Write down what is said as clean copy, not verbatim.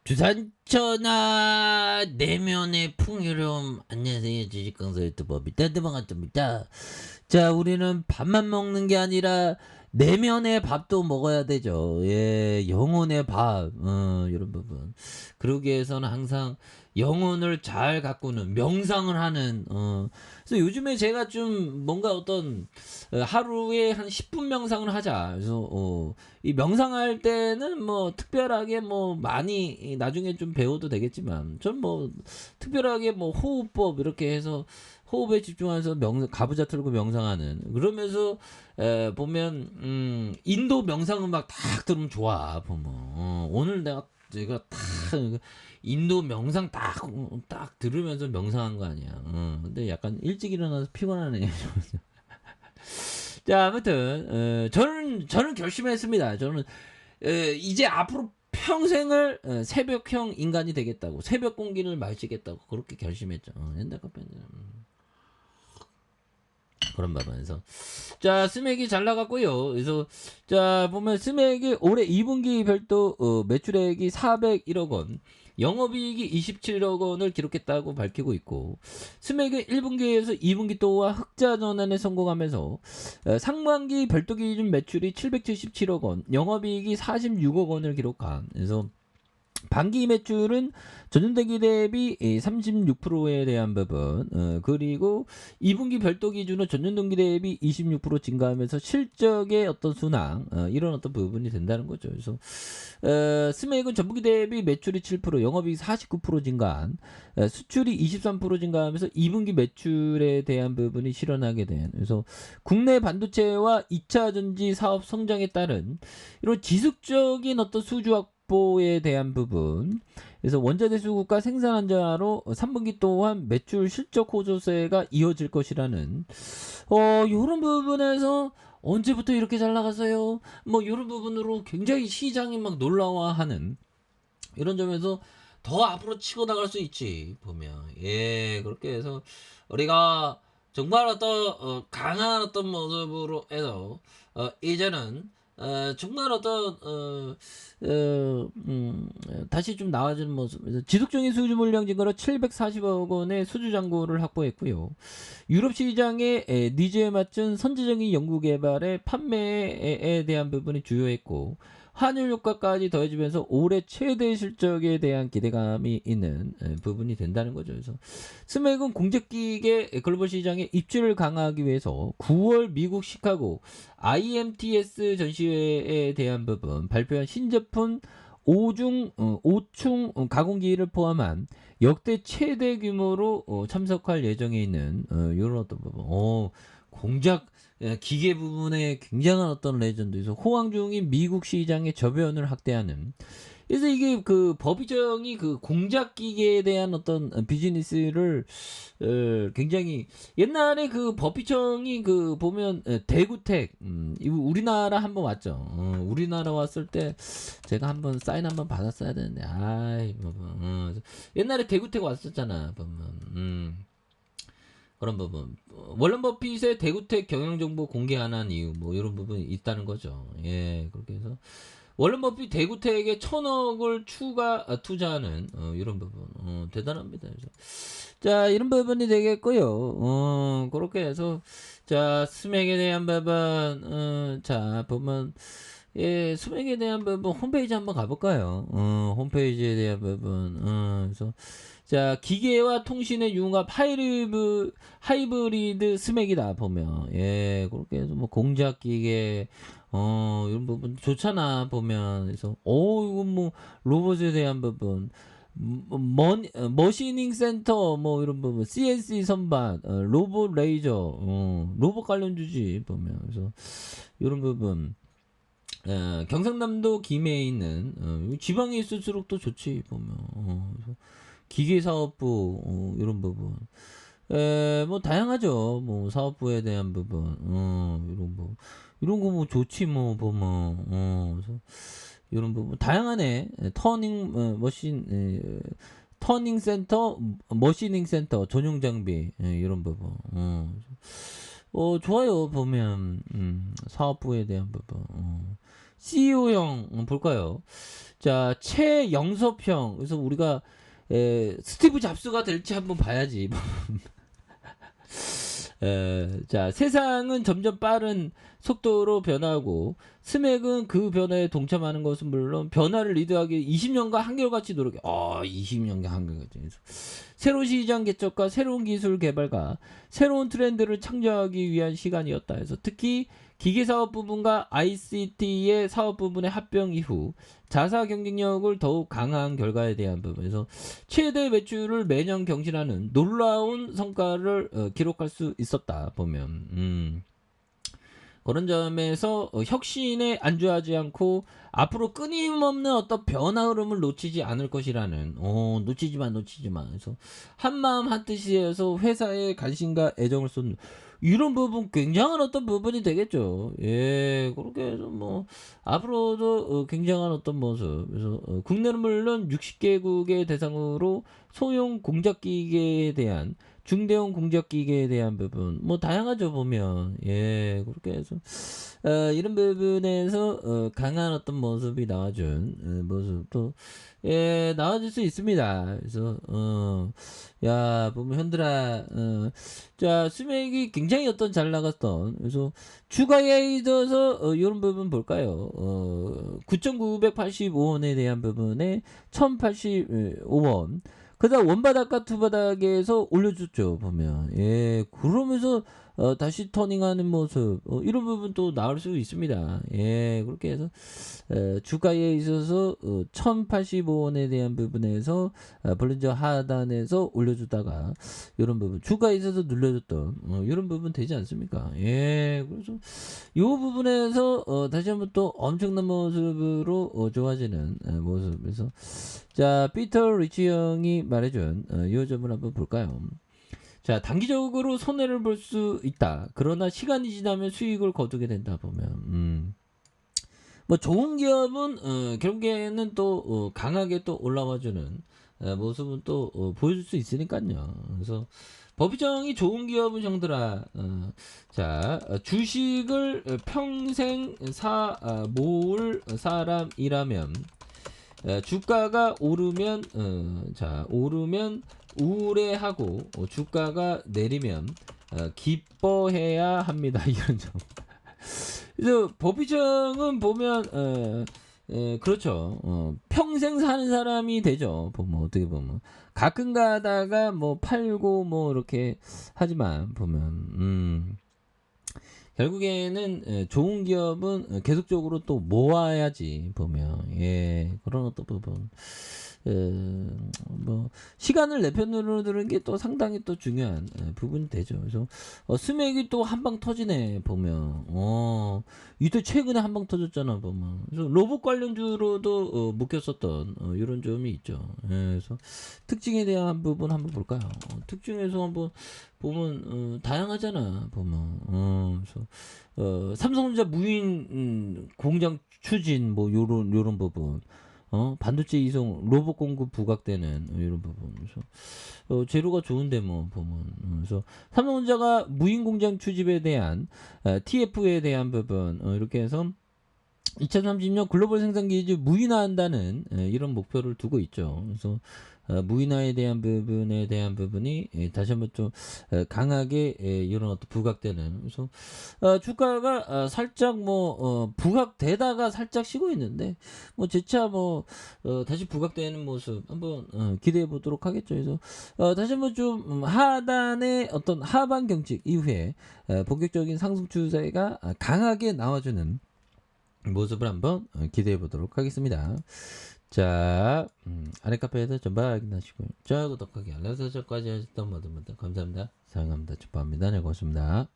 주산천하 내면의 풍요로움. 안녕하세요, 주식강사 유튜버 밑단대방아입니다. 자, 우리는 밥만 먹는 게 아니라 내면의 밥도 먹어야 되죠. 예, 영혼의 밥, 이런 부분. 그러기 위해서는 항상 영혼을 잘 가꾸는 명상을 하는. 그래서 요즘에 제가 좀 뭔가 어떤 하루에 한 10분 명상을 하자. 그래서 이 명상할 때는 뭐 특별하게 뭐 많이 나중에 좀 배워도 되겠지만, 전 뭐 특별하게 뭐 호흡법 이렇게 해서 호흡에 집중해서 가부좌 틀고 명상하는. 그러면서 보면 인도 명상 음악 딱 들으면 좋아. 보면 오늘 제가 딱 인도 명상 딱 들으면서 명상한 거 아니야. 근데 약간 일찍 일어나서 피곤하네. 자, 아무튼 저는 결심했습니다. 저는 이제 앞으로 평생을 새벽형 인간이 되겠다고, 새벽 공기를 마시겠다고 그렇게 결심했죠. 옛날 카페는 그런 부분에서. 자, 스맥이 잘 나갔고요. 그래서 자, 보면 스맥이 올해 2분기 별도 매출액이 401억 원, 영업이익이 27억 원을 기록했다고 밝히고 있고, 스맥은 1분기에서 2분기 또한 흑자 전환에 성공하면서 상반기 별도 기준 매출이 777억 원, 영업이익이 46억 원을 기록한. 그래서 반기 매출은 전년대기 대비 36%에 대한 부분, 그리고 2분기 별도 기준으로 전년 동기 대비 26% 증가하면서 실적의 어떤 순항, 이런 어떤 부분이 된다는 거죠. 그래서 스맥은 전분기 대비 매출이 7%, 영업이익 49% 증가한, 수출이 23% 증가하면서 2분기 매출에 대한 부분이 실현하게 된. 그래서 국내 반도체와 2차 전지 사업 성장에 따른 이런 지속적인 어떤 수주 확보에 대한 부분. 그래서 원자재 수급과 생산 안정화로 3분기 또한 매출 실적 호조세가 이어질 것이라는 이런 부분에서 언제부터 이렇게 잘 나갔어요? 뭐 이런 부분으로 굉장히 시장이 막 놀라워하는 이런 점에서 더 앞으로 치고 나갈 수 있지 보면. 예, 그렇게 해서 우리가 정말 어떤 강한 어떤 모습으로 해서 이제는 정말 어떤 다시 좀 나아지는 모습에서 지속적인 수주 물량 증가로 740억 원의 수주 잔고를 확보했고요. 유럽 시장의 니즈에 맞춘 선제적인 연구 개발의 판매에 대한 부분이 주요했고, 환율 효과까지 더해지면서 올해 최대 실적에 대한 기대감이 있는 부분이 된다는 거죠. 그래서 스맥은 공작기계 글로벌 시장의 입지를 강화하기 위해서 9월 미국 시카고 IMTS 전시회에 대한 부분 발표한 신제품 5충 가공기를 포함한 역대 최대 규모로 참석할 예정에 있는 이런 어떤 부분. 공작 기계 부분에 굉장한 어떤 레전드에서 호황 중인 미국 시장의 저변을 확대하는. 그래서 이게 그 법이정이 그 공작 기계에 대한 어떤 비즈니스를 굉장히 옛날에 그 법비청이 그 보면 대구택, 이거 우리나라 한번 왔죠. 우리나라 왔을 때 제가 한번 사인 한번 받았어야 되는데, 아이 뭐, 옛날에 대구택 왔었잖아 보면. 그런 부분. 월런 버핏의 대구택 경영 정보 공개 안 한 이유, 뭐 이런 부분이 있다는 거죠. 예, 그렇게 해서 월런 버핏 대구택에 1,000억을 추가 투자하는 이런 부분, 대단합니다. 그래서 자, 이런 부분이 되겠고요. 그렇게 해서 자, 스맥에 대한 부분, 자 보면. 예, 스맥에 대한 부분 홈페이지 한번 가볼까요? 홈페이지에 대한 부분. 그래서 자, 기계와 통신의 융합 하이브리드 스맥이다 보면. 예, 그렇게 해서 뭐 공작 기계 이런 부분 좋잖아 보면. 그래서 이거 뭐 로봇에 대한 부분, 머시닝 센터 뭐 이런 부분, CNC 선반, 로봇 레이저, 로봇 관련 주지 보면. 그래서 이런 부분. 경상남도 김해에 있는 지방에 있을수록 또 좋지 보면. 기계사업부 이런 부분, 뭐 다양하죠. 뭐 사업부에 대한 부분, 이런 거 뭐 좋지 뭐 보면. 그래서 이런 부분 다양하네. 터닝 센터, 머시닝 센터 전용 장비, 이런 부분. 좋아요 보면. 사업부에 대한 부분. CEO형 볼까요? 자, 최영섭형. 그래서 우리가 스티브 잡스가 될지 한번 봐야지. 자, 세상은 점점 빠른 속도로 변하고 스맥은 그 변화에 동참하는 것은 물론 변화를 리드하기 20년간 한결같이 노력해. 20년간 한결같이. 새로운 시장 개척과 새로운 기술 개발과 새로운 트렌드를 창조하기 위한 시간이었다 해서 특히 기계사업 부분과 ICT의 사업 부분의 합병 이후 자사 경쟁력을 더욱 강화한 결과에 대한 부분에서 최대 매출을 매년 경신하는 놀라운 성과를 기록할 수 있었다 보면 그런 점에서 혁신에 안주하지 않고 앞으로 끊임없는 어떤 변화 흐름을 놓치지 않을 것이라는 놓치지마 그래서 한마음 한뜻이어서 회사에 관심과 애정을 쏟는 이런 부분 굉장한 어떤 부분이 되겠죠. 예, 그렇게 해서 뭐 앞으로도 굉장한 어떤 모습. 그래서 국내는 물론 60개국의 대상으로 소형 공작기계에 대한 중대형 공작기계에 대한 부분 뭐 다양하죠 보면. 예, 그렇게 해서 이런 부분에서 강한 어떤 모습이 나와준 모습도 나와줄 수 있습니다. 그래서 야 보면 현들아 자 스맥이 굉장히 어떤 잘 나갔던 그래서 주가에 있어서 이런 부분 볼까요? 9,985원에 대한 부분에 1,085원 그다음 원바닥과 투바닥에서 올려줬죠 보면. 예, 그러면서 다시 터닝하는 모습 이런 부분 또 나올 수 있습니다. 예, 그렇게 해서 주가에 있어서 1,085원에 대한 부분에서 볼린저 하단에서 올려주다가 이런 부분 주가에 있어서 눌려줬던 이런 부분 되지 않습니까? 예, 그래서 이 부분에서 다시 한번 또 엄청난 모습으로 좋아지는 모습에서 자 피터 리치 형이 말해준 이 점을 한번 볼까요? 자, 단기적으로 손해를 볼 수 있다. 그러나 시간이 지나면 수익을 거두게 된다 보면 뭐 좋은 기업은 결국에는 또 강하게 또 올라와주는 모습은 또 보여줄 수 있으니까요. 그래서 법정이 좋은 기업은 형들아 자 주식을 평생 모을 사람이라면 주가가 오르면 오르면 우울해하고 주가가 내리면 기뻐해야 합니다. 이런 점. 그래서 법의정은 보면 그렇죠. 평생 사는 사람이 되죠. 보면 어떻게 보면 가끔 가다가 뭐 팔고 뭐 이렇게 하지만 보면 결국에는 좋은 기업은 계속적으로 또 모아야지 보면 그런 어떤 부분 뭐 시간을 내 편으로 드는 게 또 상당히 또 중요한 부분이 되죠. 그래서 스맥이 또 한 방 터지네 보면 이때 최근에 한 방 터졌잖아 보면. 그래서 로봇 관련주로도 묶였었던 이런 점이 있죠. 그래서 특징에 대한 부분 한번 볼까요? 특징에서 한번 보면 다양하잖아 보면. 그래서 삼성전자 무인 공장 추진 뭐 요런 부분. 반도체 이송 로봇 공급 부각되는 이런 부분. 그래서 재료가 좋은데 뭐 보면 그래서 삼성전자가 무인 공장 추집에 대한 TF에 대한 부분 이렇게 해서 2030년 글로벌 생산 기지 무인화한다는 이런 목표를 두고 있죠. 그래서 무인화에 대한 부분이 다시 한번 좀 강하게 이런 어떤 부각되는. 그래서 주가가 살짝 뭐 부각되다가 살짝 쉬고 있는데 뭐 재차 뭐 다시 부각되는 모습 한번 기대해 보도록 하겠죠. 그래서 다시 한번 좀 하단의 어떤 하반 경직 이후에 본격적인 상승 추세가 강하게 나와주는 모습을 한번 기대해 보도록 하겠습니다. 자, 아래 카페에서 전방 확인하시고요. 좋아요, 구독하기, 알람 설정까지 하셨던 모든 분들 감사합니다. 사랑합니다. 축복합니다. 네, 고맙습니다.